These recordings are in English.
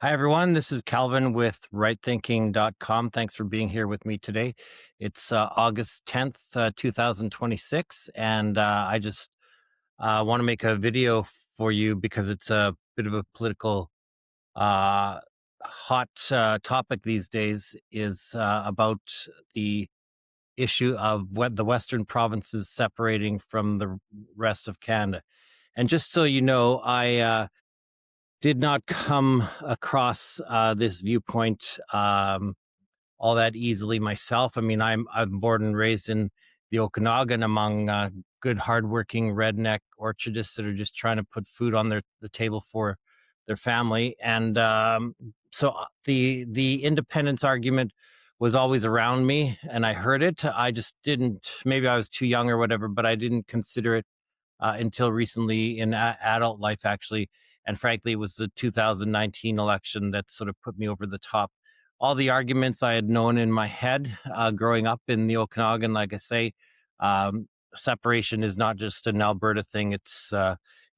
Hi, everyone. This is Calvin with rightthinking.com. Thanks for being here with me today. It's August 10th, 2026, and I just want to make a video for you because it's a bit of a political hot topic these days, is about the issue of what the Western provinces separating from the rest of Canada. And just so you know, I did not come across this viewpoint all that easily myself. I mean, I'm born and raised in the Okanagan among good, hardworking redneck orchardists that are just trying to put food on the table for their family. And so the independence argument was always around me, and I heard it. I just didn't. Maybe I was too young or whatever, but I didn't consider it until recently in adult life, actually. And frankly, it was the 2019 election that sort of put me over the top. All the arguments I had known in my head growing up in the Okanagan, like I say, separation is not just an Alberta thing. It's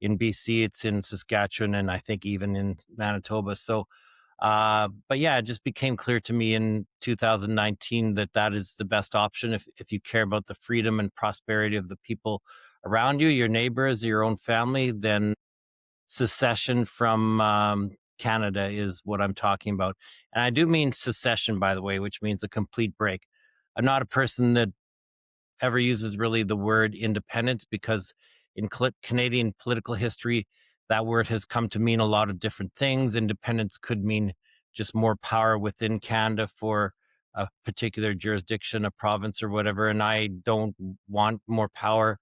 in BC, it's in Saskatchewan, and I think even in Manitoba. So, but yeah, it just became clear to me in 2019 that that is the best option if you care about the freedom and prosperity of the people around you, your neighbors, your own family. Then secession from Canada is what I'm talking about. And I do mean secession, by the way, which means a complete break. I'm not a person that ever uses really the word independence, because in Canadian political history, that word has come to mean a lot of different things. Independence could mean just more power within Canada for a particular jurisdiction, a province, or whatever. And I don't want more power.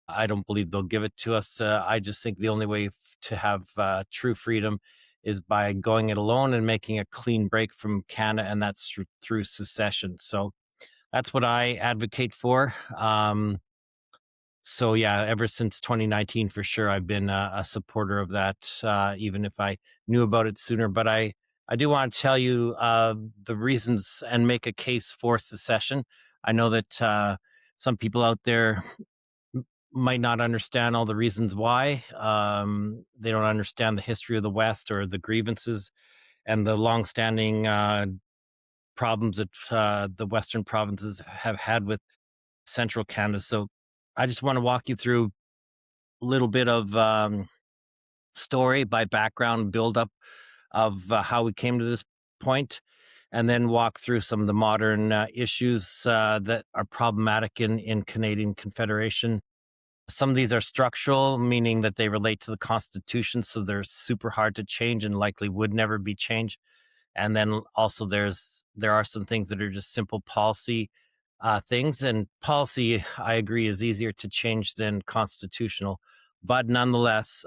I don't believe they'll give it to us. I just think the only way to have true freedom is by going it alone and making a clean break from Canada, and that's through secession. So that's what I advocate for. So yeah, ever since 2019, for sure, I've been a supporter of that, even if I knew about it sooner. But I do want to tell you the reasons and make a case for secession. I know that some people out there might not understand all the reasons why. They don't understand the history of the West or the grievances and the longstanding problems that the Western provinces have had with central Canada. So I just want to walk you through a little bit of story by background buildup of how we came to this point, and then walk through some of the modern issues that are problematic in Canadian Confederation. Some of these are structural, meaning that they relate to the Constitution, so they're super hard to change and likely would never be changed. And then also there are some things that are just simple policy things. And policy, I agree, is easier to change than constitutional. But nonetheless,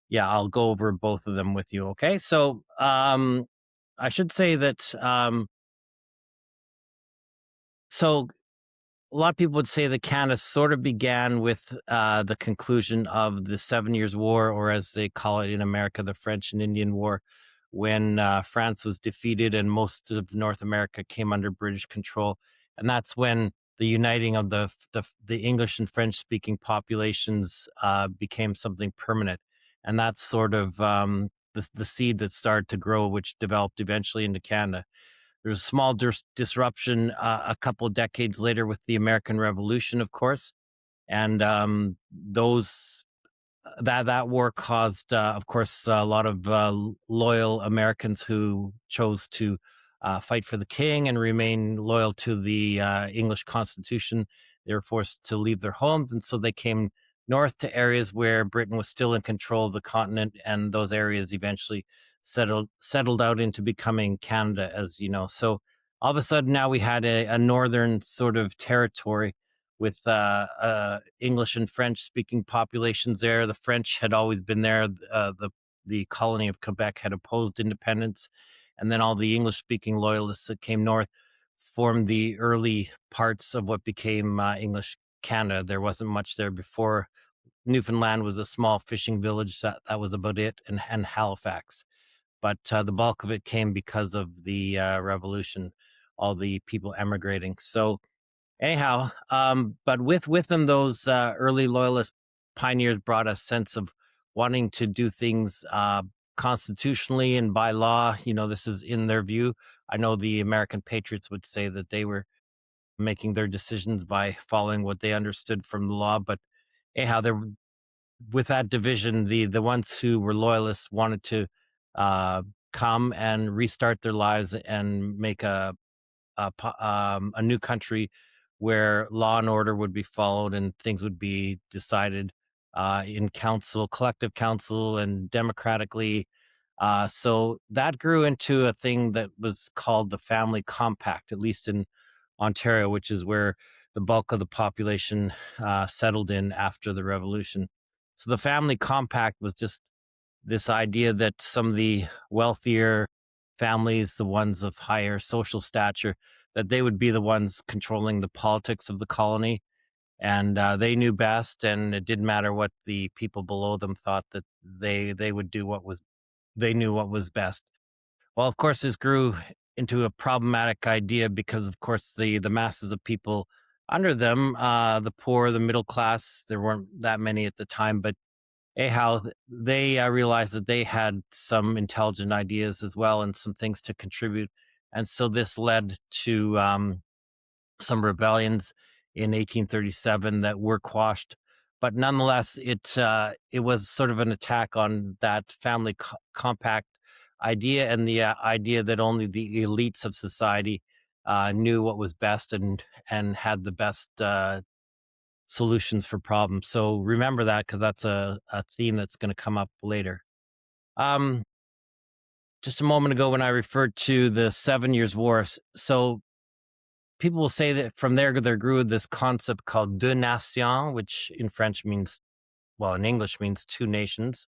yeah, I'll go over both of them with you. Okay, so I should say that so a lot of people would say that Canada sort of began with the conclusion of the 7 Years' War, or as they call it in America, the French and Indian War, when France was defeated and most of North America came under British control. And that's when the uniting of the English and French speaking populations became something permanent. And that's sort of the seed that started to grow, which developed eventually into Canada. There was a small disruption a couple of decades later with the American Revolution, of course, and that war caused, of course, a lot of loyal Americans who chose to fight for the king and remain loyal to the English Constitution. They were forced to leave their homes, and so they came north to areas where Britain was still in control of the continent, and those areas eventually settled out into becoming Canada, as you know. So all of a sudden now we had a northern sort of territory with English and French speaking populations there. The French had always been there. The colony of Quebec had opposed independence, and then all the English speaking loyalists that came north formed the early parts of what became English Canada. There wasn't much there before Newfoundland was a small fishing village. That was about it, and Halifax. But the bulk of it came because of the revolution, all the people emigrating. So anyhow, but with them, those early loyalist pioneers brought a sense of wanting to do things constitutionally and by law. This is in their view. I know the American patriots would say that they were making their decisions by following what they understood from the law. But anyhow, there with that division, the ones who were loyalists wanted to uh, come and restart their lives and make a new country where law and order would be followed and things would be decided in council, collective council, and democratically. So that grew into a thing that was called the Family Compact, at least in Ontario, which is where the bulk of the population settled in after the revolution. So the Family Compact was just this idea that some of the wealthier families, the ones of higher social stature, that they would be the ones controlling the politics of the colony. And they knew best, and it didn't matter what the people below them thought, that they would do they knew what was best. Well, of course, this grew into a problematic idea because, of course, the masses of people under them, the poor, the middle class, there weren't that many at the time, but anyhow, they realized that they had some intelligent ideas as well and some things to contribute. And so this led to some rebellions in 1837 that were quashed. But nonetheless, it was sort of an attack on that compact idea and the idea that only the elites of society knew what was best and had the best solutions for problems. So remember that, because that's a theme that's going to come up later. Um, just a moment ago when I referred to the 7 Years' War, so people will say that from there grew this concept called deux nations, which in French means, well, in English means two nations.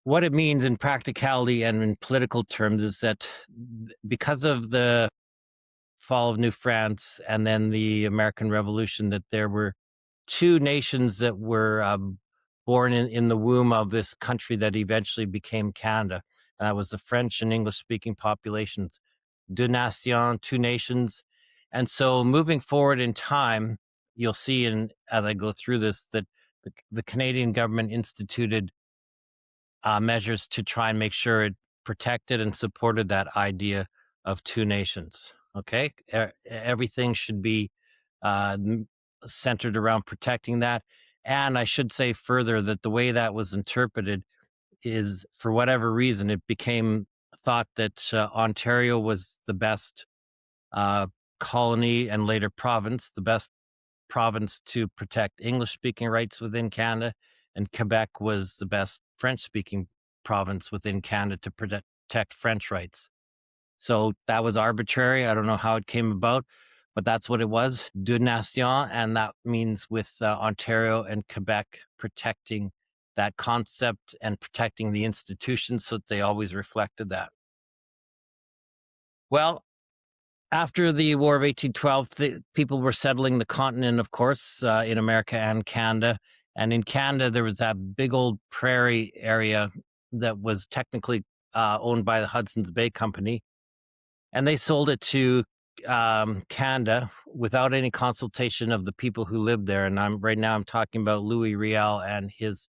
What it means in practicality and in political terms is that because of the fall of New France and then the American Revolution, that there were two nations that were born in the womb of this country that eventually became Canada. And that was the French and English speaking populations. Deux nations, two nations. And so moving forward in time, you'll see, as I go through this, that the Canadian government instituted measures to try and make sure it protected and supported that idea of two nations. Okay, everything should be centered around protecting that. And I should say further that the way that was interpreted is, for whatever reason, it became thought that Ontario was the best colony and later province, the best province to protect English-speaking rights within Canada, and Quebec was the best French-speaking province within Canada to protect French rights. So that was arbitrary. I don't know how it came about, but that's what it was, deux nations, and that means with Ontario and Quebec protecting that concept and protecting the institutions so that they always reflected that. Well, after the War of 1812, people were settling the continent, of course, in America and Canada. And in Canada, there was that big old prairie area that was technically owned by the Hudson's Bay Company. And they sold it to Canada without any consultation of the people who lived there. And right now I'm talking about Louis Riel and his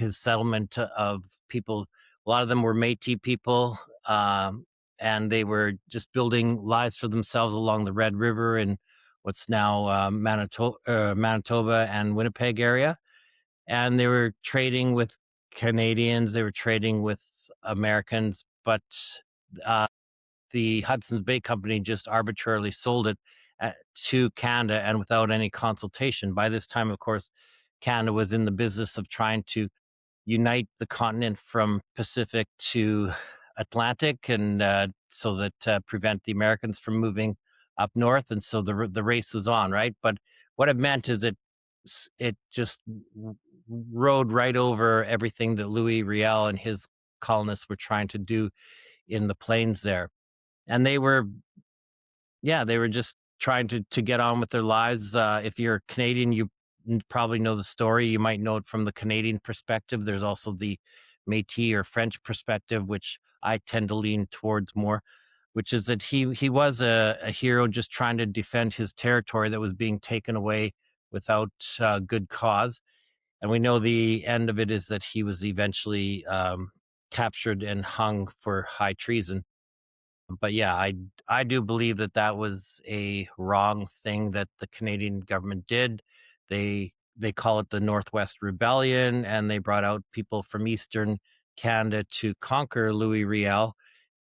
settlement of people. A lot of them were Métis people, and they were just building lives for themselves along the Red River in what's now Manitoba and Winnipeg area. And they were trading with Canadians, they were trading with Americans, but the Hudson's Bay Company just arbitrarily sold it to Canada and without any consultation. By this time, of course, Canada was in the business of trying to unite the continent from Pacific to Atlantic, and so that prevent the Americans from moving up north. And so the race was on, right? But what it meant is it just rode right over everything that Louis Riel and his colonists were trying to do in the plains there. And they were just trying to get on with their lives. If you're Canadian, you probably know the story. You might know it from the Canadian perspective. There's also the Métis or French perspective, which I tend to lean towards more, which is that he was a hero just trying to defend his territory that was being taken away without good cause. And we know the end of it is that he was eventually captured and hung for high treason. But yeah, I do believe that that was a wrong thing that the Canadian government did. They call it the Northwest Rebellion, and they brought out people from Eastern Canada to conquer Louis Riel.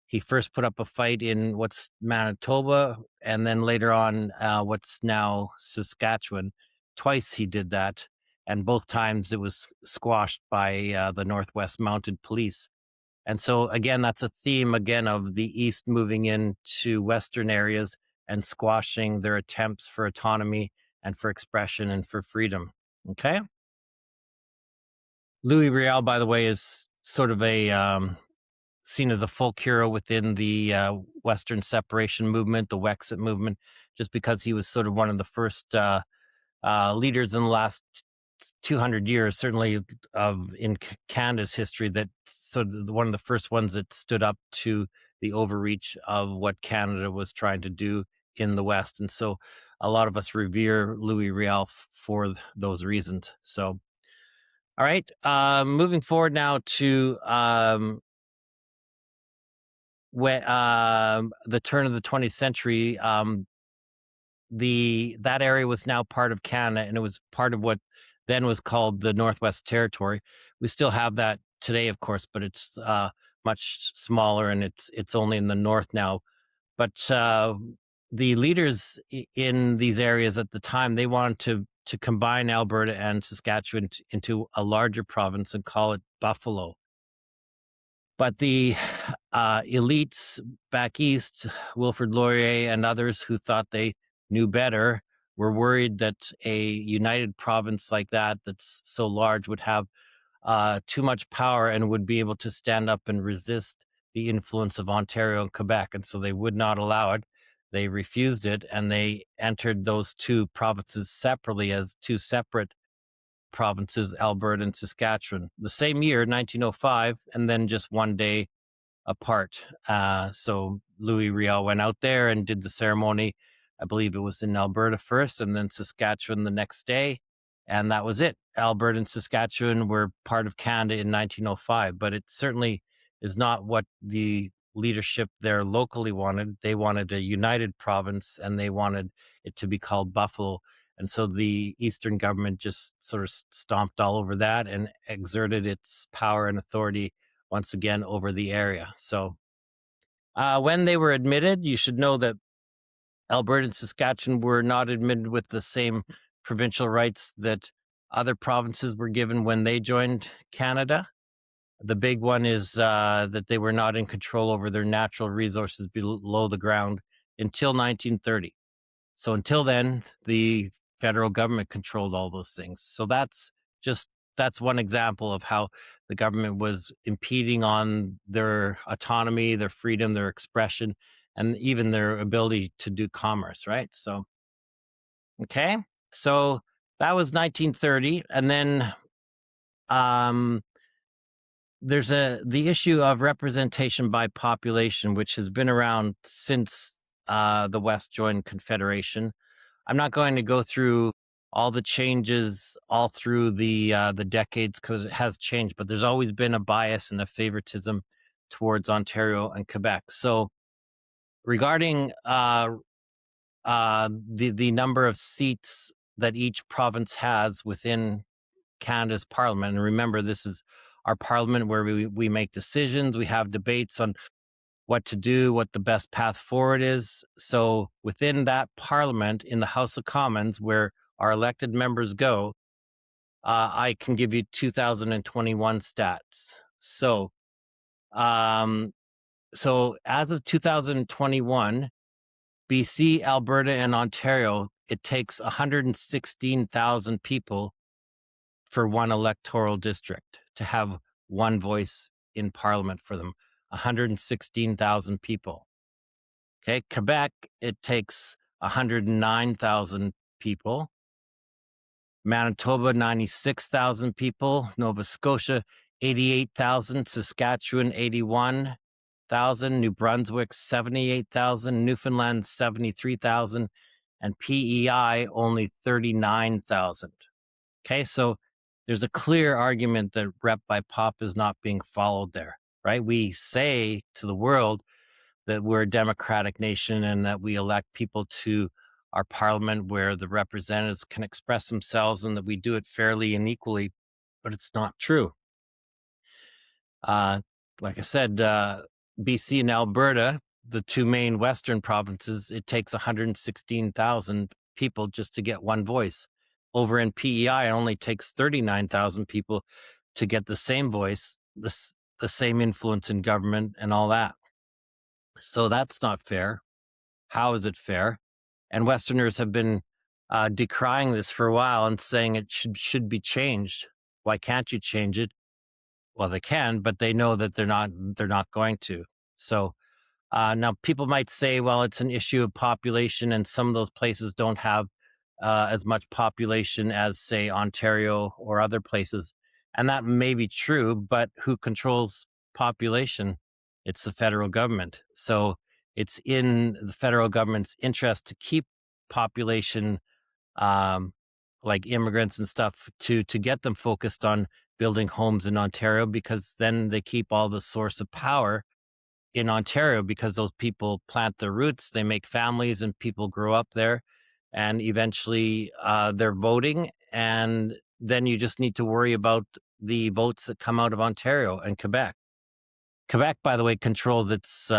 He first put up a fight in what's Manitoba, and then later on, what's now Saskatchewan. Twice he did that, and both times it was squashed by the Northwest Mounted Police. And so again, that's a theme again of the East moving into Western areas and squashing their attempts for autonomy and for expression and for freedom. Okay. Louis Riel, by the way, is sort of a seen as a folk hero within the Western separation movement, the WEXIT movement, just because he was sort of one of the first leaders in the last 200 years, certainly of in Canada's history, that one of the first ones that stood up to the overreach of what Canada was trying to do in the West. And so a lot of us revere Louis Riel for those reasons. So, all right, moving forward now to the turn of the 20th century. That area was now part of Canada, and it was part of what then was called the Northwest Territory. We still have that today, of course, but it's much smaller, and it's only in the north now. But the leaders in these areas at the time, they wanted to combine Alberta and Saskatchewan into a larger province and call it Buffalo. But the elites back east, Wilfrid Laurier and others who thought they knew better, were worried that a united province like that, that's so large, would have too much power and would be able to stand up and resist the influence of Ontario and Quebec. And so they would not allow it. They refused it, and they entered those two provinces separately as two separate provinces, Alberta and Saskatchewan, the same year, 1905, and then just one day apart. So Louis Riel went out there and did the ceremony. I believe it was in Alberta first, and then Saskatchewan the next day. And that was it. Alberta and Saskatchewan were part of Canada in 1905, but it certainly is not what the leadership there locally wanted. They wanted a united province, and they wanted it to be called Buffalo. And so the Eastern government just sort of stomped all over that and exerted its power and authority once again over the area. So when they were admitted, you should know that Alberta and Saskatchewan were not admitted with the same provincial rights that other provinces were given when they joined Canada. The big one is that they were not in control over their natural resources below the ground until 1930. So until then, the federal government controlled all those things. So that's one example of how the government was impeding on their autonomy, their freedom, their expression, and even their ability to do commerce, right? So, okay. So that was 1930. And then there's the issue of representation by population, which has been around since the West joined Confederation. I'm not going to go through all the changes all through the decades, because it has changed, but there's always been a bias and a favoritism towards Ontario and Quebec. So regarding the number of seats that each province has within Canada's parliament, and remember, this is our parliament where we make decisions, we have debates on what to do, what the best path forward is. So within that parliament, in the House of Commons, where our elected members go, I can give you 2021 stats. So, so as of 2021, BC, Alberta, and Ontario, it takes 116,000 people for one electoral district to have one voice in parliament for them. 116,000 people. Okay, Quebec, it takes 109,000 people. Manitoba, 96,000 people. Nova Scotia, 88,000. Saskatchewan, 81,000. New Brunswick, 78,000. Newfoundland, 73,000. And PEI, only 39,000. Okay, so there's a clear argument that rep by pop is not being followed there, right? We say to the world that we're a democratic nation and that we elect people to our parliament where the representatives can express themselves and that we do it fairly and equally, but it's not true. Like I said, BC and Alberta, the two main Western provinces, it takes 116,000 people just to get one voice. Over in PEI, it only takes 39,000 people to get the same voice, the same influence in government and all that. So that's not fair. How is it fair? And Westerners have been decrying this for a while and saying it should be changed. Why can't you change it? Well, they can, but they know that they're not going to. So now people might say, well, it's an issue of population, and some of those places don't have as much population as, say, Ontario or other places. And that may be true, but who controls population? It's the federal government. So it's in the federal government's interest to keep population, like immigrants and stuff, to get them focused on building homes in Ontario, because then they keep all the source of power in Ontario, because those people plant their roots, they make families, and people grow up there, and eventually they're voting, and then you just need to worry about the votes that come out of Ontario and Quebec. Quebec, by the way, controls its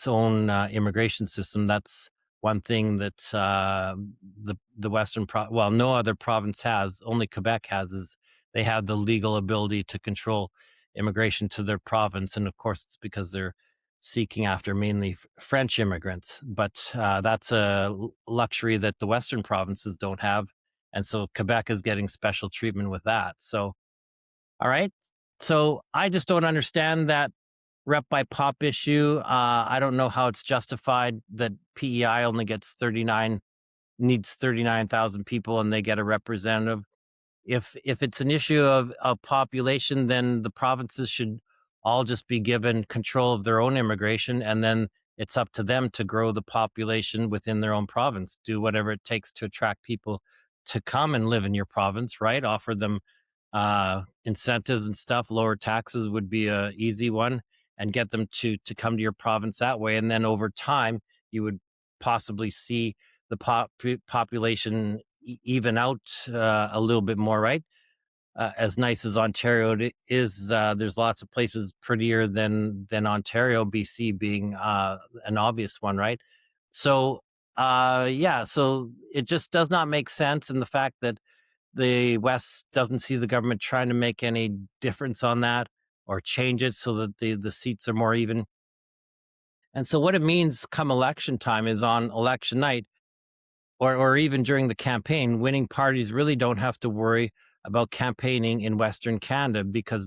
own immigration system. That's one thing that the Western no other province has, only Quebec has, is they have the legal ability to control immigration to their province. And of course, it's because they're seeking after mainly French immigrants. But that's a luxury that the Western provinces don't have. And so Quebec is getting special treatment with that. So, all right. So I just don't understand that rep by pop issue. I don't know how it's justified that PEI only needs 39,000 people and they get a representative. If it's an issue of population, then the provinces should all just be given control of their own immigration, and then it's up to them to grow the population within their own province. Do whatever it takes to attract people to come and live in your province, right? Offer them incentives and stuff. Lower taxes would be a easy one, and get them to come to your province that way. And then over time, you would possibly see the population even out a little bit more, right? As nice as Ontario is, there's lots of places prettier than Ontario, BC being an obvious one, right? So, so it just does not make sense. And the fact that the West doesn't see the government trying to make any difference on that or change it so that the seats are more even. And so what it means come election time is on election night, or even during the campaign, winning parties really don't have to worry about campaigning in Western Canada, because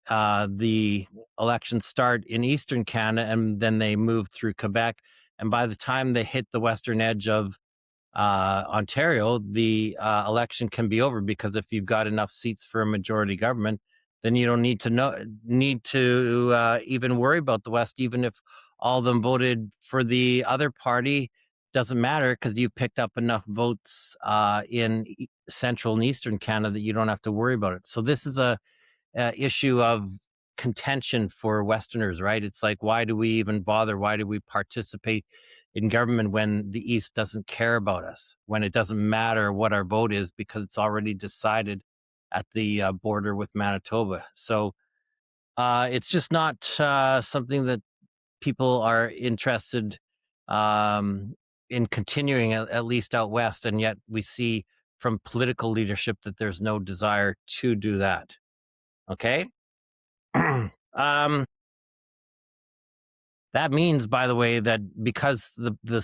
the elections start in Eastern Canada and then they move through Quebec. And by the time they hit the western edge of Ontario, the election can be over, because if you've got enough seats for a majority government, then you don't need to even worry about the West. Even if all of them voted for the other party, doesn't matter, because you picked up enough votes in Central and Eastern Canada that you don't have to worry about it. So this is a issue of contention for Westerners, right? It's like, why do we even bother? Why do we participate in government when the East doesn't care about us, when it doesn't matter what our vote is, because it's already decided at the border with Manitoba? So it's just not something that people are interested in continuing, at least out West. And yet we see from political leadership that there's no desire to do that. Okay. That means, by the way, that because the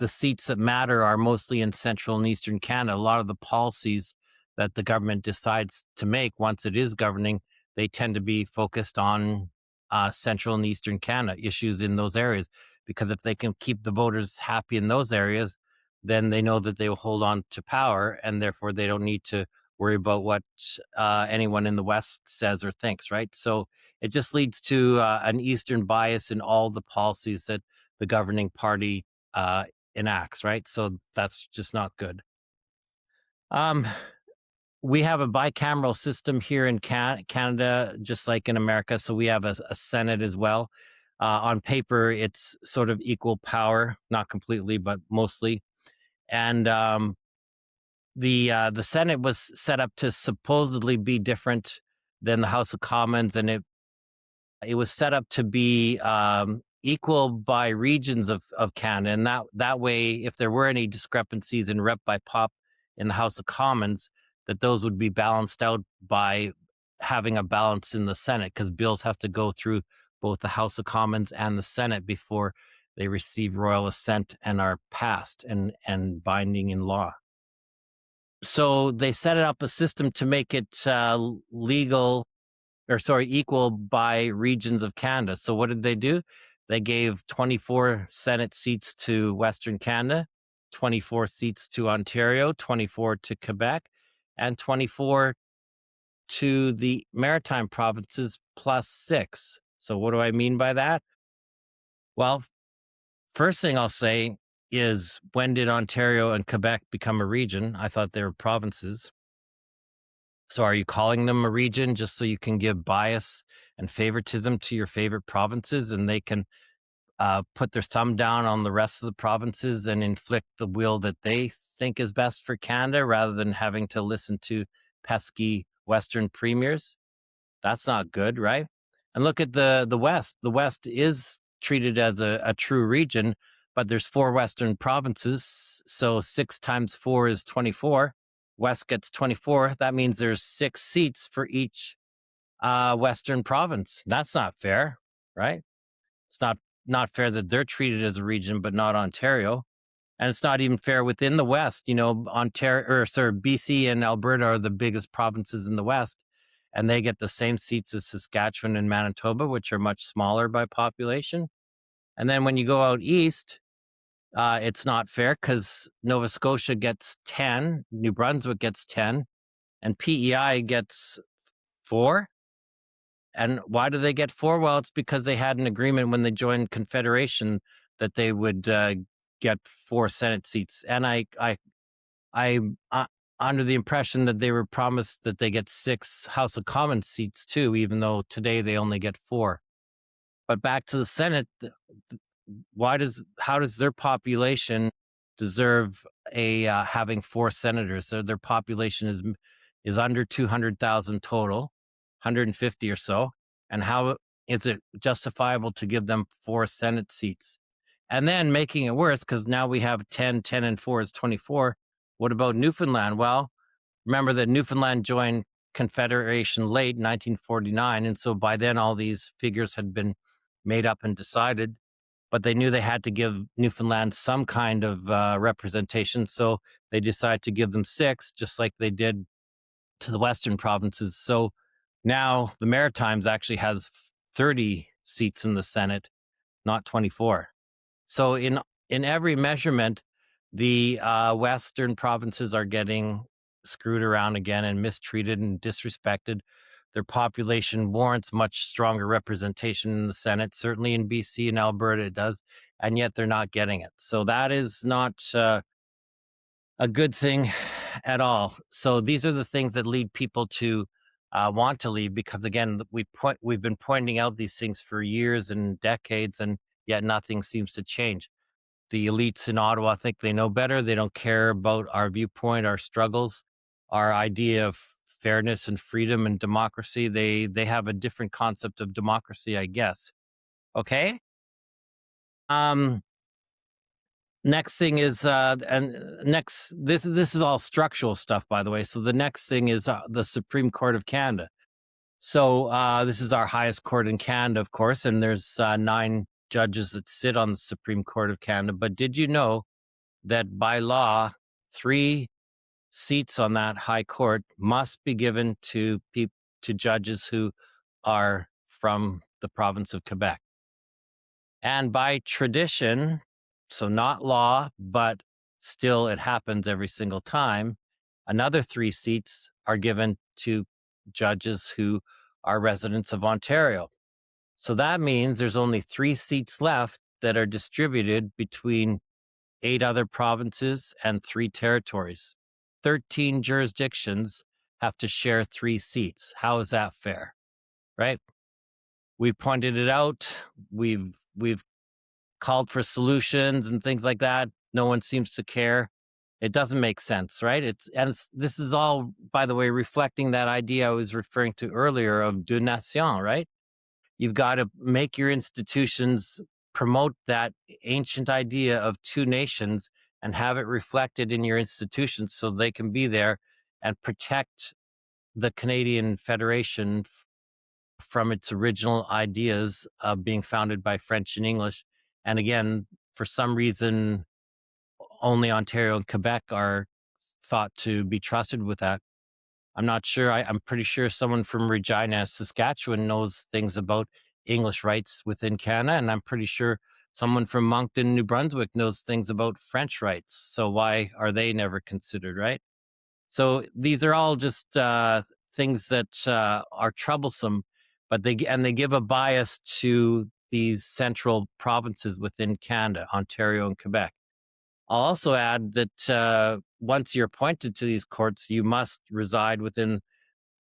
seats that matter are mostly in Central and Eastern Canada, a lot of the policies that the government decides to make once it is governing, they tend to be focused on Central and Eastern Canada, issues in those areas. Because if they can keep the voters happy in those areas, then they know that they will hold on to power, and therefore they don't need to worry about what anyone in the West says or thinks, right? So it just leads to an Eastern bias in all the policies that the governing party enacts, right? So that's just not good. We have a bicameral system here in Canada, just like in America. So we have a Senate as well. On paper, it's sort of equal power, not completely, but mostly. And the Senate was set up to supposedly be different than the House of Commons, and it was set up to be equal by regions of Canada, and that way, if there were any discrepancies in rep by pop in the House of Commons, that those would be balanced out by having a balance in the Senate, because bills have to go through both the House of Commons and the Senate before they receive royal assent and are passed and binding in law. So they set up a system to make it equal by regions of Canada. So what did they do? They gave 24 Senate seats to Western Canada, 24 seats to Ontario, 24 to Quebec, and 24 to the Maritime provinces plus 6. So what do I mean by that? Well, first thing I'll say is, when did Ontario and Quebec become a region? I thought they were provinces. So are you calling them a region just so you can give bias and favoritism to your favorite provinces, and they can put their thumb down on the rest of the provinces and inflict the will that they think is best for Canada, rather than having to listen to pesky Western premiers? That's not good, right? And look at the West. The West is treated as a true region, but there's 4 Western provinces, so 6 times 4 is 24. West gets 24. That means there's 6 seats for each Western province. That's not fair, right? It's not fair that they're treated as a region, but not Ontario. And it's not even fair within the West. BC and Alberta are the biggest provinces in the West, and they get the same seats as Saskatchewan and Manitoba, which are much smaller by population. And then when you go out east, it's not fair, because Nova Scotia gets 10, New Brunswick gets 10, and PEI gets 4. And why do they get 4? Well, it's because they had an agreement when they joined Confederation that they would get 4 Senate seats. And I'm under the impression that they were promised that they get 6 House of Commons seats too, even though today they only get 4. But back to the Senate, how does their population deserve having 4 senators? Their population is under 200,000 total, 150 or so. And how is it justifiable to give them 4 Senate seats? And then making it worse, because now we have 10, and 4 is 24. What about Newfoundland? Well, remember that Newfoundland joined Confederation late, 1949. And so by then, all these figures had been made up and decided. But they knew they had to give Newfoundland some kind of representation. So they decided to give them 6, just like they did to the Western provinces. So now the Maritimes actually has 30 seats in the Senate, not 24. So in every measurement, the Western provinces are getting screwed around again and mistreated and disrespected. Their population warrants much stronger representation in the Senate. Certainly in BC and Alberta it does, and yet they're not getting it. So that is not a good thing at all. So these are the things that lead people to want to leave, because again, we've been pointing out these things for years and decades, and yet nothing seems to change. The elites in Ottawa think they know better. They don't care about our viewpoint, our struggles, our idea of fairness and freedom and democracy. They have a different concept of democracy, I guess. Okay. Next thing is this is all structural stuff, by the way. So the next thing is the Supreme Court of Canada. So this is our highest court in Canada, of course, and there's 9 judges that sit on the Supreme Court of Canada. But did you know that by law, 3 seats on that high court must be given to judges who are from the province of Quebec? And by tradition, so not law, but still it happens every single time, another 3 seats are given to judges who are residents of Ontario. So that means there's only 3 seats left that are distributed between 8 other provinces and 3 territories. 13 jurisdictions have to share 3 seats. How is that fair? Right? We pointed it out. We've called for solutions and things like that. No one seems to care. It doesn't make sense, right? This is all, by the way, reflecting that idea I was referring to earlier of deux nations, right? You've got to make your institutions promote that ancient idea of 2 nations and have it reflected in your institutions so they can be there and protect the Canadian Federation from its original ideas of being founded by French and English. And again, for some reason, only Ontario and Quebec are thought to be trusted with that. I'm not sure. I'm pretty sure someone from Regina, Saskatchewan knows things about English rights within Canada, and I'm pretty sure someone from Moncton, New Brunswick knows things about French rights. So why are they never considered, right? So these are all just things that are troublesome, but they give a bias to these central provinces within Canada, Ontario and Quebec. I'll also add that once you're appointed to these courts, you must reside within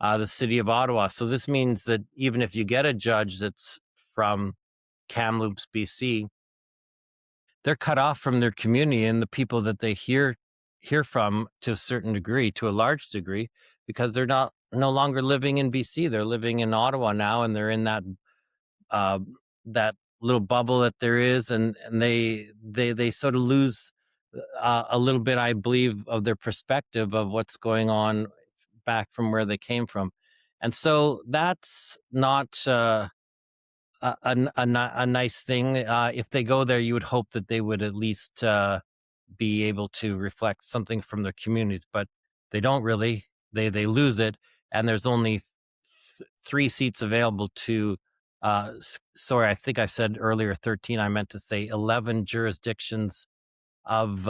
the city of Ottawa. So this means that even if you get a judge that's from Kamloops, BC, they're cut off from their community and the people that they hear from to a certain degree, to a large degree, because they're no longer living in BC. They're living in Ottawa now, and they're in that that little bubble that there is, and they sort of lose a little bit, I believe, of their perspective of what's going on back from where they came from. And so that's not a nice thing. If they go there, you would hope that they would at least be able to reflect something from their communities, but they don't really. They lose it, and there's only 3 seats available to. Sorry, I think I said earlier 13. I meant to say 11 jurisdictions of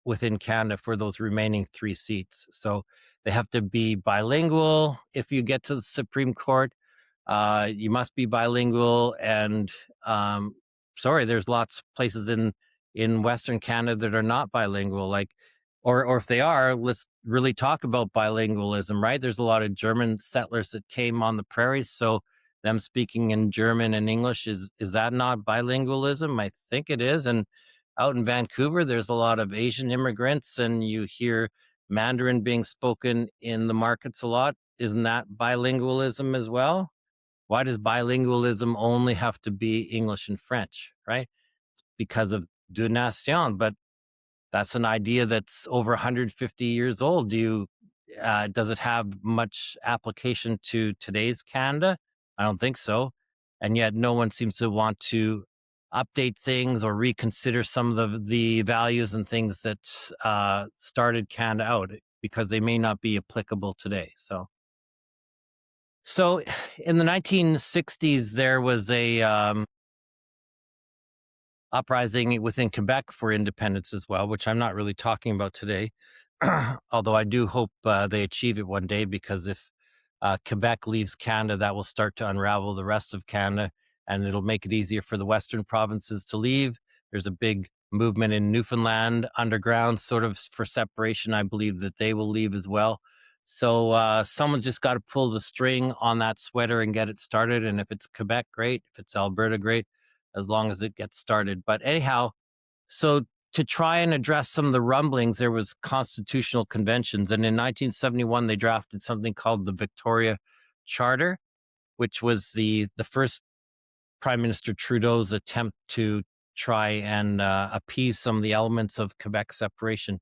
within Canada for those remaining 3 seats. So they have to be bilingual. If you get to the Supreme Court, you must be bilingual. And sorry, there's lots of places in Western Canada that are not bilingual. Like, or if they are, let's really talk about bilingualism, right? There's a lot of German settlers that came on the prairies, so them speaking in German and English is that not bilingualism? I think it is. And out in Vancouver, there's a lot of Asian immigrants, and you hear Mandarin being spoken in the markets a lot. Isn't that bilingualism as well? Why does bilingualism only have to be English and French, right? It's because of deux nations, but that's an idea that's over 150 years old. Does it have much application to today's Canada? I don't think so. And yet no one seems to want to update things or reconsider some of the values and things that started Canada out, because they may not be applicable today. So in the 1960s, there was a uprising within Quebec for independence as well, which I'm not really talking about today, although I do hope they achieve it one day, because if Quebec leaves Canada, that will start to unravel the rest of Canada, and it'll make it easier for the Western provinces to leave. There's a big movement in Newfoundland underground, sort of for separation. I believe that they will leave as well. So someone just got to pull the string on that sweater and get it started. And if it's Quebec, great. If it's Alberta, great, as long as it gets started. But anyhow, so to try and address some of the rumblings, there was constitutional conventions. And in 1971, they drafted something called the Victoria Charter, which was the first Prime Minister Trudeau's attempt to try and appease some of the elements of Quebec separation.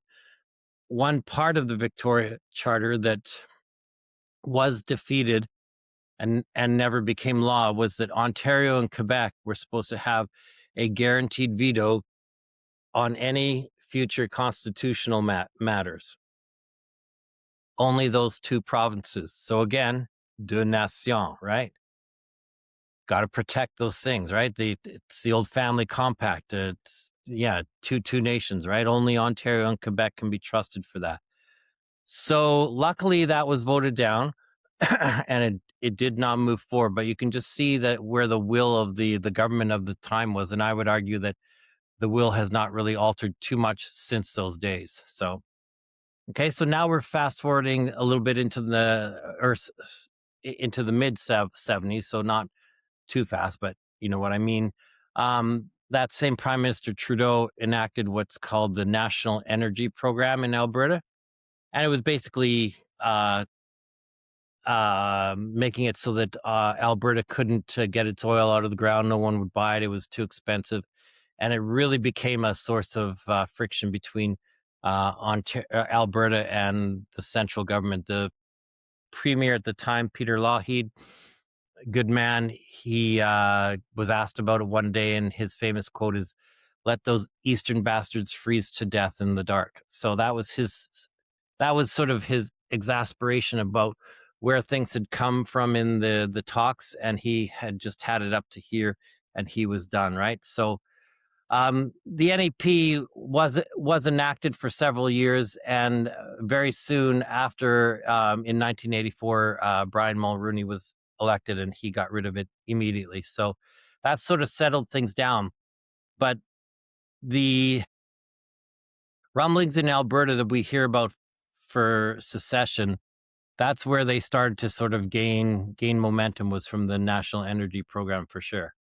One part of the Victoria Charter that was defeated and never became law was that Ontario and Quebec were supposed to have a guaranteed veto on any future constitutional matters. Only those 2 provinces. So again, deux nations, right? Got to protect those things, right? It's the old family compact. It's two nations, right? Only Ontario and Quebec can be trusted for that. So luckily that was voted down and it did not move forward, but you can just see that where the will of the government of the time was. And I would argue that the will has not really altered too much since those days. So, okay. So now we're fast forwarding a little bit into into the mid 70s. So not too fast, but you know what I mean. That same Prime Minister Trudeau enacted what's called the National Energy Program in Alberta. And it was basically making it so that Alberta couldn't get its oil out of the ground. No one would buy it. It was too expensive. And it really became a source of friction between Alberta and the central government. The premier at the time, Peter Lougheed, good man, he was asked about it one day, and his famous quote is, "Let those Eastern bastards freeze to death in the dark." So that was sort of his exasperation about where things had come from in the talks, and he had just had it up to here, and he was done, right? So the NEP was enacted for several years, and very soon after, in 1984, Brian Mulroney was elected, and he got rid of it immediately. So that sort of settled things down. But the rumblings in Alberta that we hear about for secession, that's where they started to sort of gain momentum, was from the National Energy Program for sure.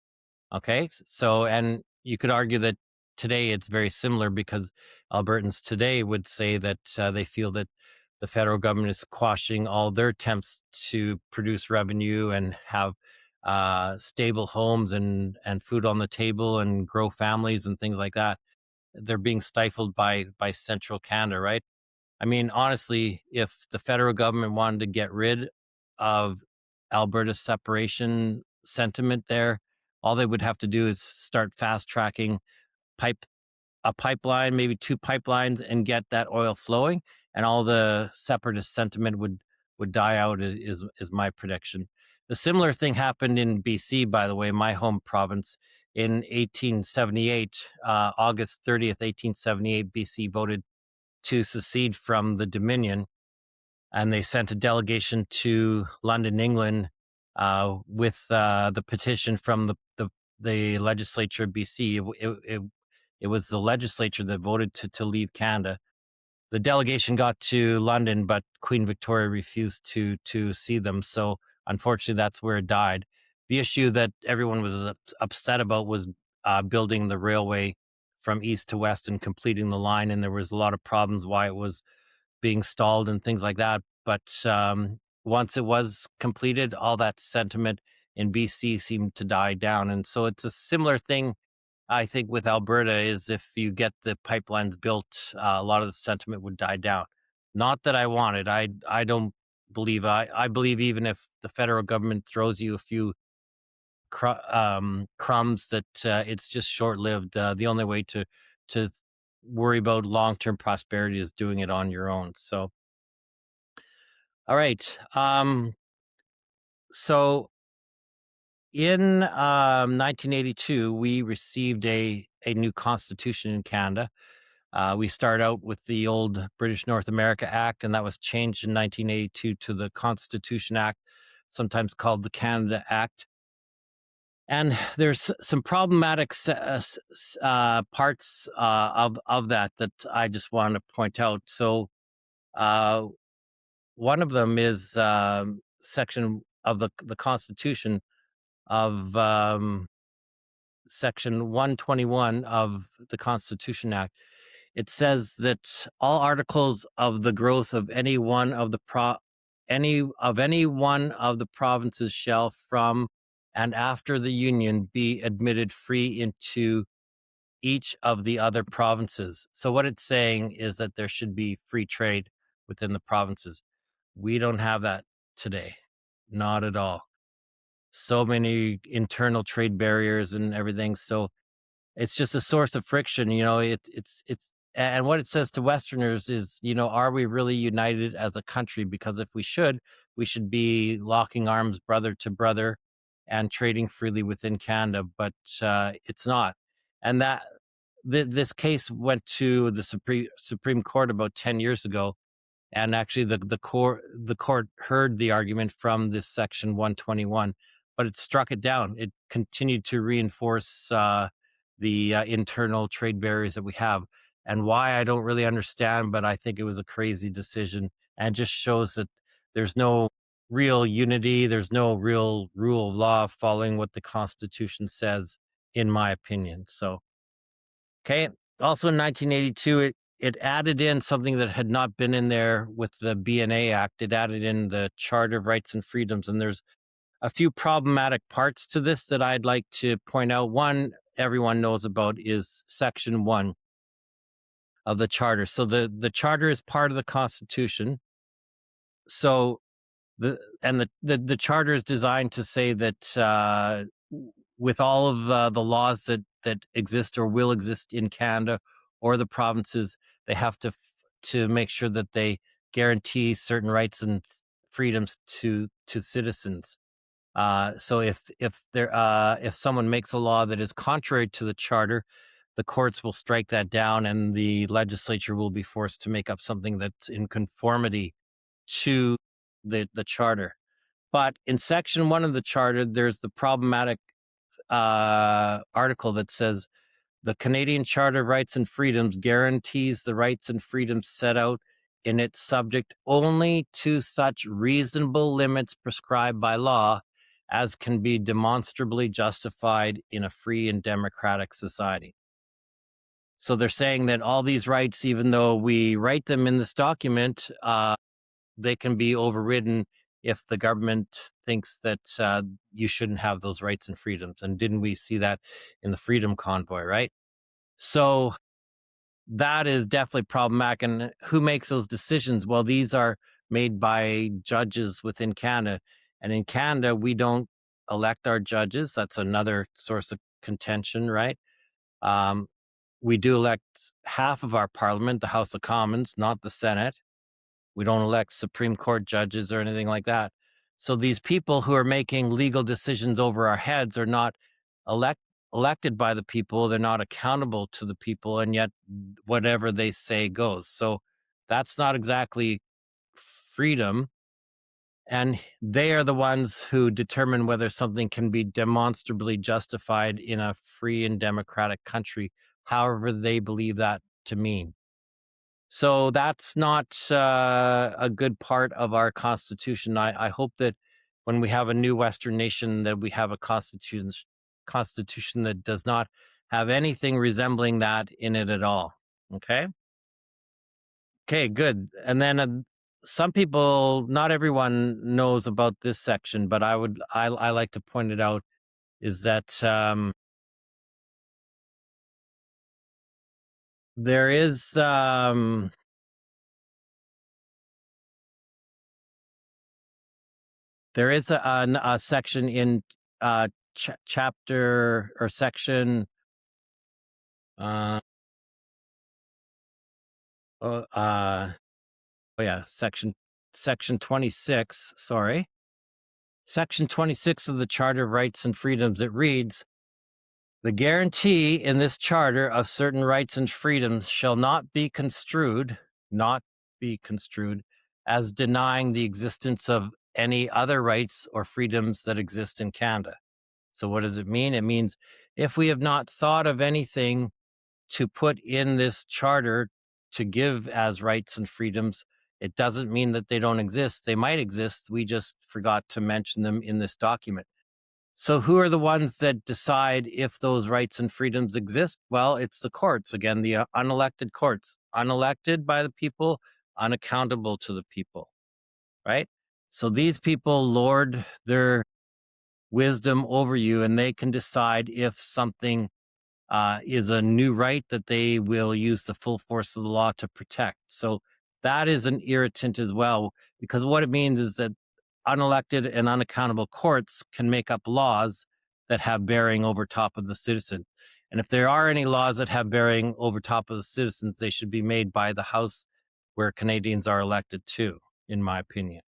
Okay. So, and you could argue that today it's very similar, because Albertans today would say that they feel that the federal government is quashing all their attempts to produce revenue and have stable homes and food on the table and grow families and things like that. They're being stifled by central Canada, right? I mean, honestly, if the federal government wanted to get rid of Alberta's separation sentiment there, all they would have to do is start fast tracking a pipeline, maybe two pipelines, and get that oil flowing, and all the separatist sentiment would die out, is my prediction. The similar thing happened in BC, by the way, my home province. In 1878, August 30th, 1878, BC voted to secede from the Dominion, and they sent a delegation to London, England, with the petition from the legislature of BC. It was the legislature that voted to leave Canada. The delegation got to London, but Queen Victoria refused to see them. So unfortunately, that's where it died. The issue that everyone was upset about was building the railway from east to west and completing the line, and there was a lot of problems why it was being stalled and things like that. But once it was completed, all that sentiment in BC seemed to die down. And so it's a similar thing, I think, with Alberta, is if you get the pipelines built, a lot of the sentiment would die down. Not that I want it. I don't believe, I believe even if the federal government throws you a few crumbs, that it's just short lived. The only way to worry about long term prosperity is doing it on your own. So, all right. So in 1982, we received a new constitution in Canada. We start out with the old British North America Act, and that was changed in 1982 to the Constitution Act, sometimes called the Canada Act. And there's some problematic parts of that I just want to point out. So one of them is section of the Constitution of Section 121 of the Constitution Act. It says that all articles of the growth of any one of the provinces shall, from and after the Union, be admitted free into each of the other provinces. So what it's saying is that there should be free trade within the provinces. We don't have that today. Not at all. So many internal trade barriers and everything. So it's just a source of friction. It's and what it says to Westerners is, are we really united as a country? Because if we should be locking arms brother to brother and trading freely within Canada, but it's not. And that this case went to the Supreme Court about 10 years ago, And actually, the court heard the argument from this section 121, but it struck it down. It continued to reinforce the internal trade barriers that we have. And why, I don't really understand, but I think it was a crazy decision, and just shows that there's no real unity, there's no real rule of law following what the Constitution says, in my opinion. So, okay. Also in 1982, it added in something that had not been in there with the BNA Act. It added in the Charter of Rights and Freedoms, and there's a few problematic parts to this that I'd like to point out. One everyone knows about is Section 1 of the Charter. So the Charter is part of the Constitution. So the Charter is designed to say that with all of the laws that exist or will exist in Canada or the provinces, they have to make sure that they guarantee certain rights and freedoms to citizens. So if someone makes a law that is contrary to the Charter, the courts will strike that down, and the legislature will be forced to make up something that's in conformity to the Charter. But in Section 1 of the Charter, there's the problematic article that says the Canadian Charter of Rights and Freedoms guarantees the rights and freedoms set out in its subject only to such reasonable limits prescribed by law as can be demonstrably justified in a free and democratic society. So they're saying that all these rights, even though we write them in this document, they can be overridden if the government thinks that you shouldn't have those rights and freedoms. And didn't we see that in the Freedom Convoy, right? So that is definitely problematic. And who makes those decisions? Well, these are made by judges within Canada. And in Canada, we don't elect our judges. That's another source of contention, right? We do elect half of our parliament, the House of Commons, not the Senate. We don't elect Supreme Court judges or anything like that. So these people who are making legal decisions over our heads are not elected by the people. They're not accountable to the people, and yet whatever they say goes. So that's not exactly freedom. And they are the ones who determine whether something can be demonstrably justified in a free and democratic country, however they believe that to mean. So that's not a good part of our Constitution. I hope that when we have a new Western nation, that we have a constitution that does not have anything resembling that in it at all. Okay? Okay, good. And then some people, not everyone knows about this section, but I like to point it out, is that there is a section in chapter or section section 26, sorry. Section 26 of the Charter of Rights and Freedoms, it reads, the guarantee in this charter of certain rights and freedoms shall not be construed as denying the existence of any other rights or freedoms that exist in Canada. So what does it mean? It means if we have not thought of anything to put in this charter to give as rights and freedoms, it doesn't mean that they don't exist. They might exist. We just forgot to mention them in this document. So who are the ones that decide if those rights and freedoms exist? Well, it's the courts. Again, the unelected courts, unelected by the people, unaccountable to the people, right? So these people lord their wisdom over you, and they can decide if something is a new right that they will use the full force of the law to protect. So that is an irritant as well, because what it means is that unelected and unaccountable courts can make up laws that have bearing over top of the citizen. And if there are any laws that have bearing over top of the citizens, they should be made by the House where Canadians are elected to, in my opinion.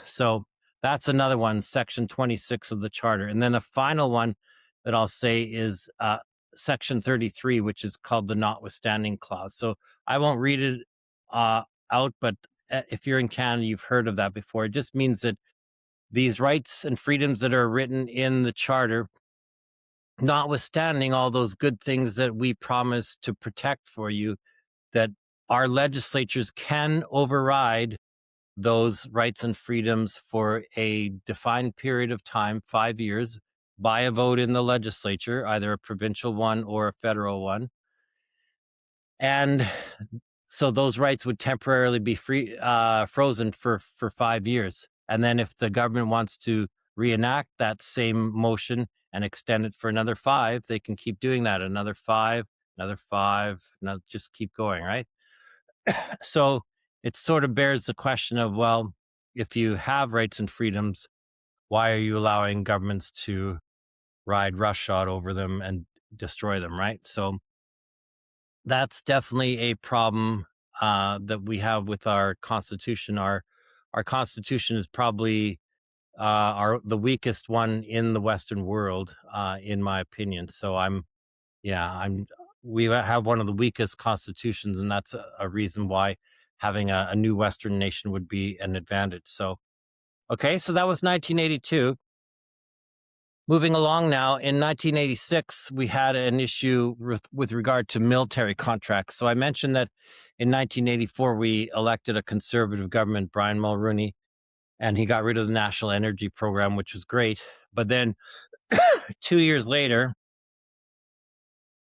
So that's another one, Section 26 of the Charter. And then a final one that I'll say is Section 33, which is called the Notwithstanding Clause. So I won't read it out out, but if you're in Canada, you've heard of that before. It just means that these rights and freedoms that are written in the Charter, notwithstanding all those good things that we promise to protect for you, that our legislatures can override those rights and freedoms for a defined period of time, 5 years, by a vote in the legislature, either a provincial one or a federal one. And so those rights would temporarily be frozen for 5 years. And then if the government wants to reenact that same motion and extend it for another 5, they can keep doing that. Another 5, just keep going, right? So it sort of bears the question of, well, if you have rights and freedoms, why are you allowing governments to ride roughshod over them and destroy them, right? So that's definitely a problem that we have with our Constitution. Our Constitution is probably the weakest one in the Western world, in my opinion. So we have one of the weakest constitutions, and that's a reason why having a new Western nation would be an advantage. So, okay, so that was 1982. Moving along now, in 1986, we had an issue with regard to military contracts. So I mentioned that in 1984, we elected a conservative government, Brian Mulroney, and he got rid of the National Energy Program, which was great. But then 2 years later,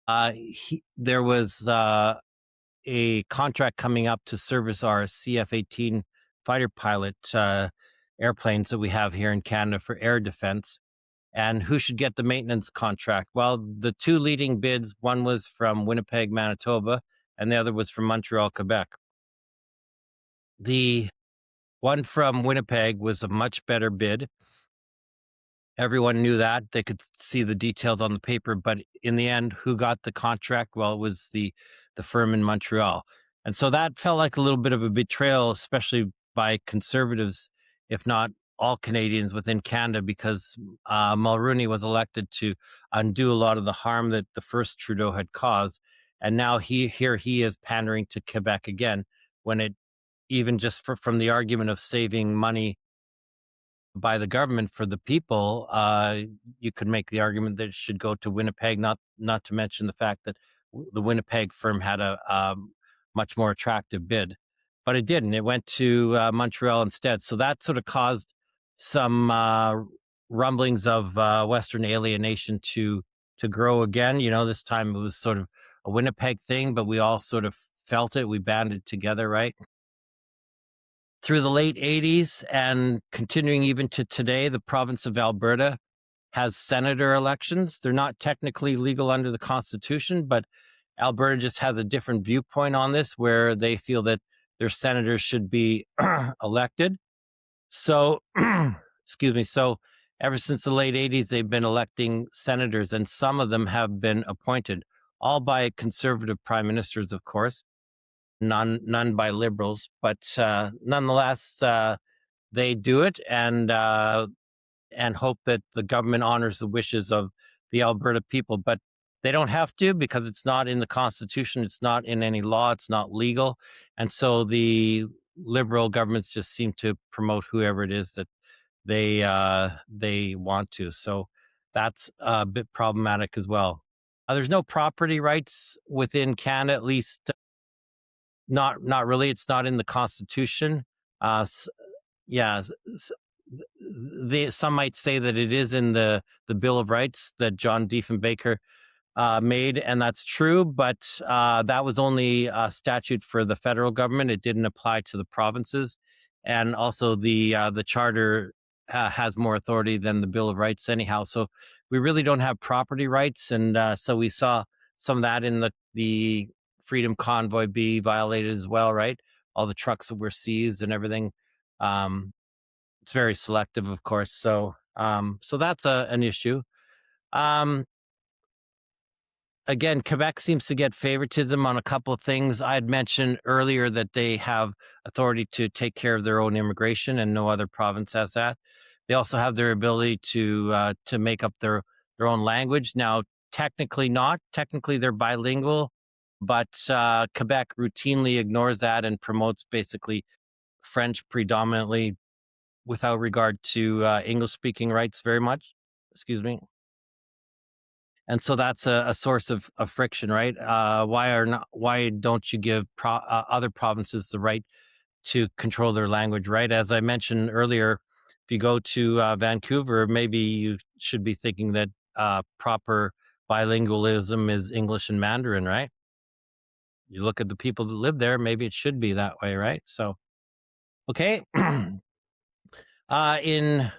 there was a contract coming up to service our CF-18 fighter pilot airplanes that we have here in Canada for air defense. And who should get the maintenance contract? Well, the two leading bids, one was from Winnipeg, Manitoba, and the other was from Montreal, Quebec. The one from Winnipeg was a much better bid. Everyone knew that. They could see the details on the paper, but in the end, who got the contract? Well, it was the firm in Montreal. And so that felt like a little bit of a betrayal, especially by conservatives, if not all Canadians within Canada, because Mulroney was elected to undo a lot of the harm that the first Trudeau had caused. And now he is pandering to Quebec again, when it, even just from the argument of saving money by the government for the people, you could make the argument that it should go to Winnipeg, not to mention the fact that the Winnipeg firm had a much more attractive bid. But it didn't. It went to Montreal instead. So that sort of caused some rumblings of Western alienation to grow again. You know, this time it was sort of a Winnipeg thing, but we all sort of felt it. We banded together, right? Through the late 80s and continuing even to today, the province of Alberta has senator elections. They're not technically legal under the Constitution, but Alberta just has a different viewpoint on this, where they feel that their senators should be elected. So, excuse me. So ever since the late 80s, they've been electing senators, and some of them have been appointed, all by conservative prime ministers, of course, none by liberals. But nonetheless, they do it and hope that the government honors the wishes of the Alberta people. But they don't have to, because it's not in the Constitution. It's not in any law. It's not legal. And so the liberal governments just seem to promote whoever it is that they want to. So that's a bit problematic as well. There's no property rights within Canada, at least not really. It's not in the Constitution. Yeah, some might say that it is in the Bill of Rights that John Diefenbaker made, and that's true, but that was only a statute for the federal government. It didn't apply to the provinces, and also the Charter has more authority than the Bill of Rights anyhow. So we really don't have property rights, and so we saw some of that in the Freedom Convoy be violated as well, right? All the trucks that were seized and everything. It's very selective, of course. So that's an issue. Again, Quebec seems to get favoritism on a couple of things. I had mentioned earlier that they have authority to take care of their own immigration, and no other province has that. They also have their ability to make up their own language. Now, technically not. Technically, they're bilingual but Quebec routinely ignores that and promotes basically French predominantly without regard to English speaking rights very much. Excuse me. And so that's a source of friction, right? Why don't you give other provinces the right to control their language, right? As I mentioned earlier, if you go to Vancouver, maybe you should be thinking that proper bilingualism is English and Mandarin, right? You look at the people that live there, maybe it should be that way, right? So, okay. In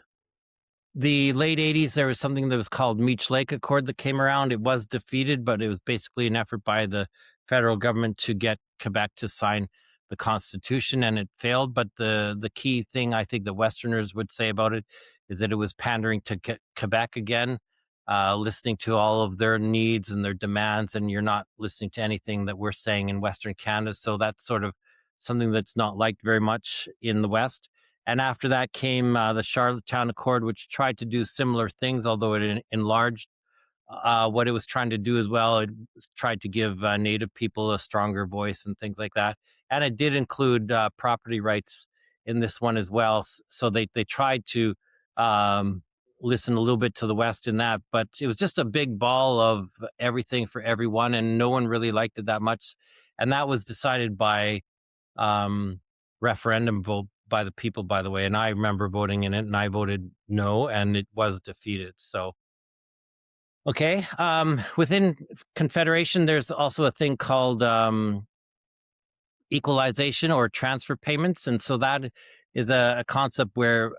the late 80s, there was something that was called Meech Lake Accord that came around. It was defeated, but it was basically an effort by the federal government to get Quebec to sign the Constitution, and it failed. But the key thing I think that Westerners would say about it is that it was pandering to Quebec again, listening to all of their needs and their demands, and you're not listening to anything that we're saying in Western Canada. So that's sort of something that's not liked very much in the West. And after that came the Charlottetown Accord, which tried to do similar things, although it enlarged what it was trying to do as well. It tried to give Native people a stronger voice and things like that. And it did include property rights in this one as well. So they tried to listen a little bit to the West in that, but it was just a big ball of everything for everyone, and no one really liked it that much. And that was decided by referendum vote by the people, by the way. And I remember voting in it, and I voted no, and it was defeated. So, okay. Within Confederation, there's also a thing called equalization or transfer payments. And so that is a concept where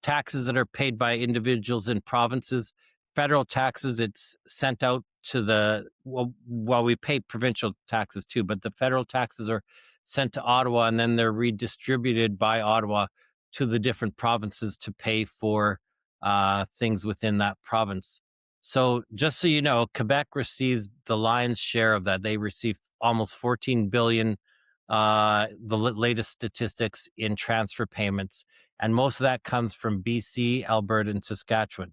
taxes that are paid by individuals in provinces, federal taxes, it's sent out to well, we pay provincial taxes too, but the federal taxes are sent to Ottawa, and then they're redistributed by Ottawa to the different provinces to pay for things within that province. So just so you know, Quebec receives the lion's share of that. They receive almost 14 billion, the latest statistics in transfer payments. And most of that comes from BC, Alberta, and Saskatchewan.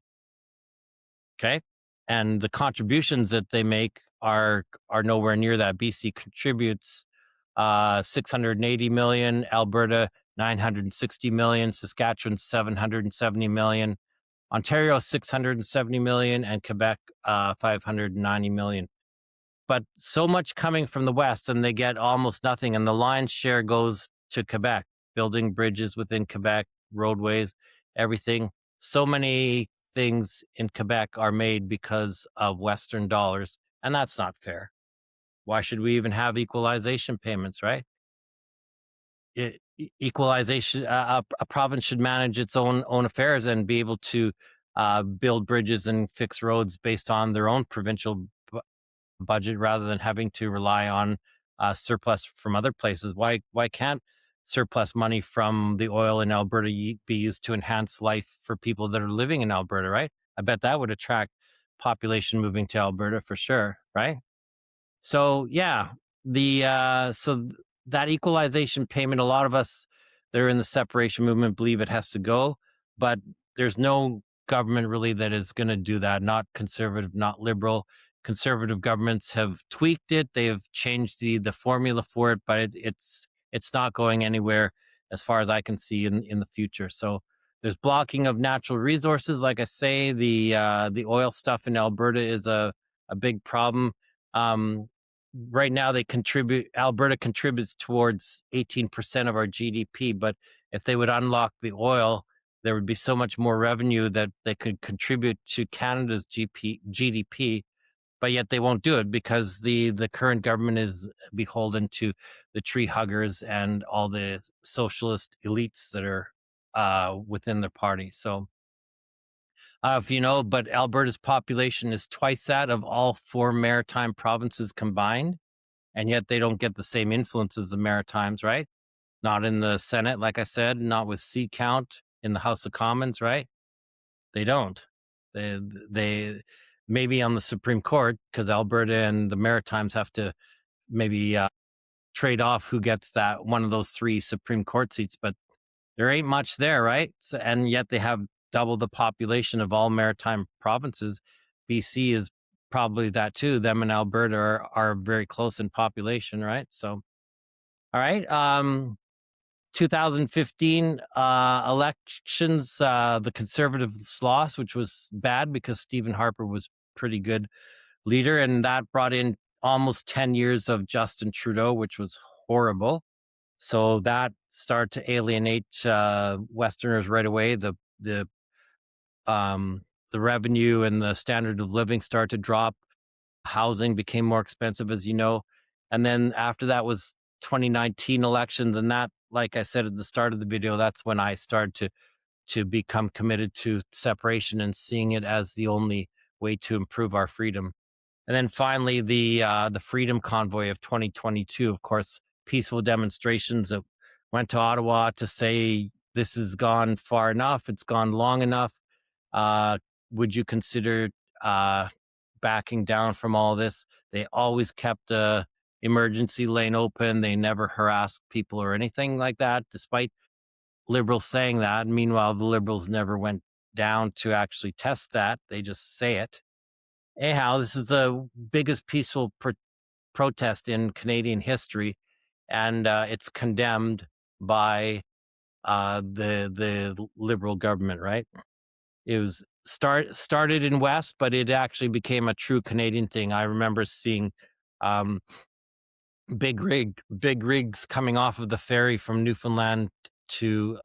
Okay. And the contributions that they make are nowhere near that. BC contributes 680 million, Alberta 960 million, Saskatchewan 770 million, Ontario 670 million, and Quebec 590 million. But so much coming from the West, and they get almost nothing. And the lion's share goes to Quebec, building bridges within Quebec, roadways, everything. So many things in Quebec are made because of Western dollars, and that's not fair. Why should we even have equalization payments, right? Equalization, a province should manage its own affairs and be able to build bridges and fix roads based on their own provincial budget rather than having to rely on surplus from other places. Why can't surplus money from the oil in Alberta be used to enhance life for people that are living in Alberta, right? I bet that would attract population moving to Alberta for sure, right? So yeah, that equalization payment, a lot of us that are in the separation movement believe it has to go, but there's no government really that is going to do that. Not conservative, not liberal. Conservative governments have tweaked it. They have changed the formula for it, but it's not going anywhere as far as I can see in the future. So there's blocking of natural resources. Like I say, the oil stuff in Alberta is a big problem. Right now Alberta contributes towards 18% of our GDP, but if they would unlock the oil, there would be so much more revenue that they could contribute to Canada's GDP, but yet they won't do it because the current government is beholden to the tree huggers and all the socialist elites that are within their party. So if you know, but Alberta's population is twice that of all 4 maritime provinces combined, and yet they don't get the same influence as the Maritimes, right? Not in the Senate, like I said, not with seat count in the House of Commons, right? They don't. They maybe on the Supreme Court, because Alberta and the Maritimes have to maybe trade off who gets that one of those 3 Supreme Court seats, but there ain't much there, right? So, and yet they have double the population of all maritime provinces. BC is probably that too. Them and Alberta are very close in population, right? So, all right. 2015 elections, the Conservatives lost, which was bad because Stephen Harper was pretty good leader, and that brought in almost 10 years of Justin Trudeau, which was horrible. So that started to alienate Westerners right away. The revenue and the standard of living started to drop. Housing became more expensive, as you know. And then after that was 2019 elections, and that, like I said at the start of the video, that's when I started to become committed to separation and seeing it as the only way to improve our freedom. And then finally, the Freedom Convoy of 2022, of course, peaceful demonstrations that went to Ottawa to say this has gone far enough, it's gone long enough. Would you consider backing down from all this? They always kept a emergency lane open. They never harassed people or anything like that, despite Liberals saying that. Meanwhile, the Liberals never went down to actually test that. They just say it. Anyhow, this is the biggest peaceful protest in Canadian history, and it's condemned by the Liberal government. Right? It was started in West, but it actually became a true Canadian thing. I remember seeing um, big rigs coming off of the ferry from Newfoundland to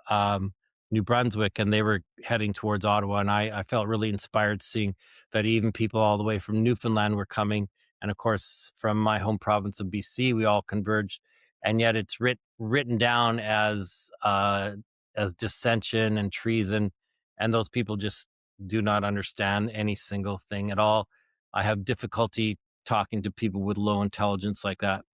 New Brunswick, and they were heading towards Ottawa. And I felt really inspired seeing that even people all the way from Newfoundland were coming. And of course, from my home province of BC, we all converged. And yet it's written down as dissension and treason. And those people just do not understand any single thing at all. I have difficulty talking to people with low intelligence like that.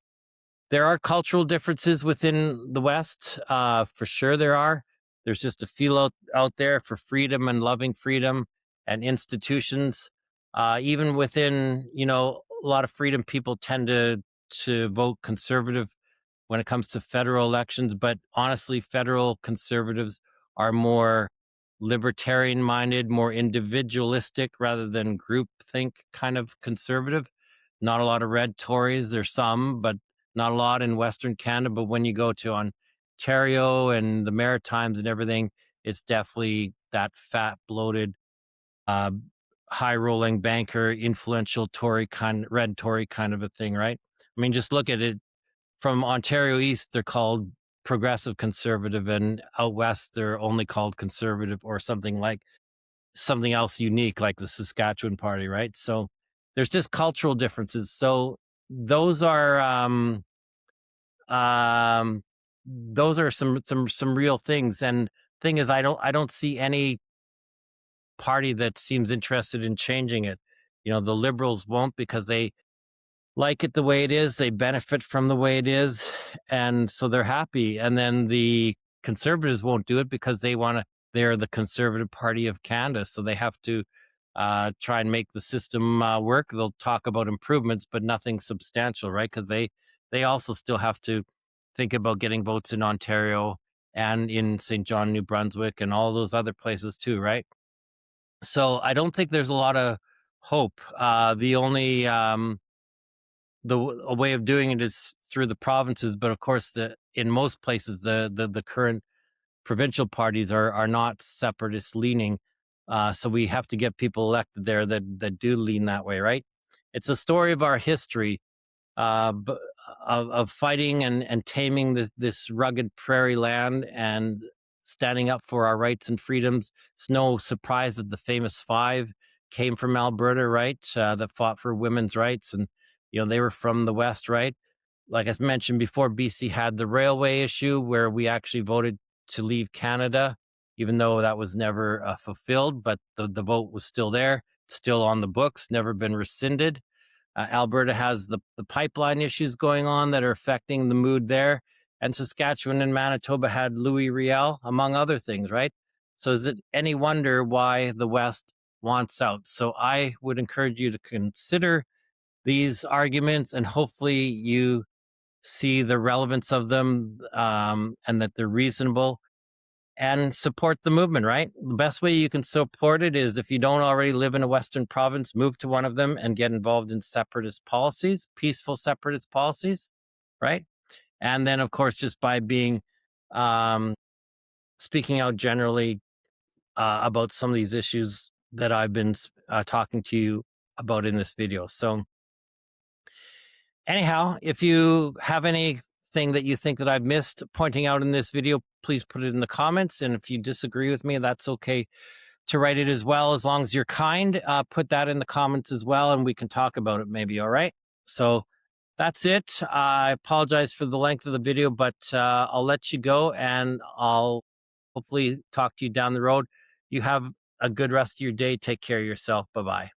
There are cultural differences within the West, for sure there are. There's just a feel out there for freedom and loving freedom and institutions. Even within, a lot of freedom, people tend to vote conservative when it comes to federal elections. But honestly, federal conservatives are more libertarian minded, more individualistic rather than group think kind of conservative. Not a lot of red Tories. There's some, but not a lot in Western Canada. But when you go to Ontario and the Maritimes and everything, it's definitely that fat, bloated, uh, high rolling banker, influential red Tory kind of a thing, right? I mean, just look at it. From Ontario East, they're called progressive conservative, and out west, they're only called conservative or something else unique, like the Saskatchewan Party, right? So there's just cultural differences. So those are some real things. And thing is, I don't see any party that seems interested in changing it. The Liberals won't because they like it the way it is. They benefit from the way it is, and so they're happy. And then the Conservatives won't do it because they're the Conservative Party of Canada, so they have to try and make the system work. They'll talk about improvements, but nothing substantial, right? Because they also still have to think about getting votes in Ontario and in St. John, New Brunswick, and all those other places too, right? So I don't think there's a lot of hope. The only a way of doing it is through the provinces, but of course, in most places, the current provincial parties are not separatist leaning. So we have to get people elected there that do lean that way, right? It's a story of our history of fighting and taming this rugged prairie land and standing up for our rights and freedoms. It's no surprise that the famous five came from Alberta, right? That fought for women's rights, and they were from the West, right? Like I mentioned before, BC had the railway issue where we actually voted to leave Canada, even though that was never fulfilled, but the vote was still there, still on the books, never been rescinded. Alberta has the pipeline issues going on that are affecting the mood there. And Saskatchewan and Manitoba had Louis Riel, among other things, right? So is it any wonder why the West wants out? So I would encourage you to consider these arguments, and hopefully you see the relevance of them and that they're reasonable. and support the movement, right? The best way you can support it is, if you don't already live in a Western province, move to one of them and get involved in separatist policies, peaceful separatist policies, right? And then, of course, just by being speaking out generally about some of these issues that I've been talking to you about in this video. So anyhow, if you have anything that you think that I've missed pointing out in this video, please put it in the comments. And if you disagree with me, that's okay to write it as well. As long as you're kind, put that in the comments as well, and we can talk about it maybe. All right. So that's it. I apologize for the length of the video, but I'll let you go, and I'll hopefully talk to you down the road. You have a good rest of your day. Take care of yourself. Bye-bye.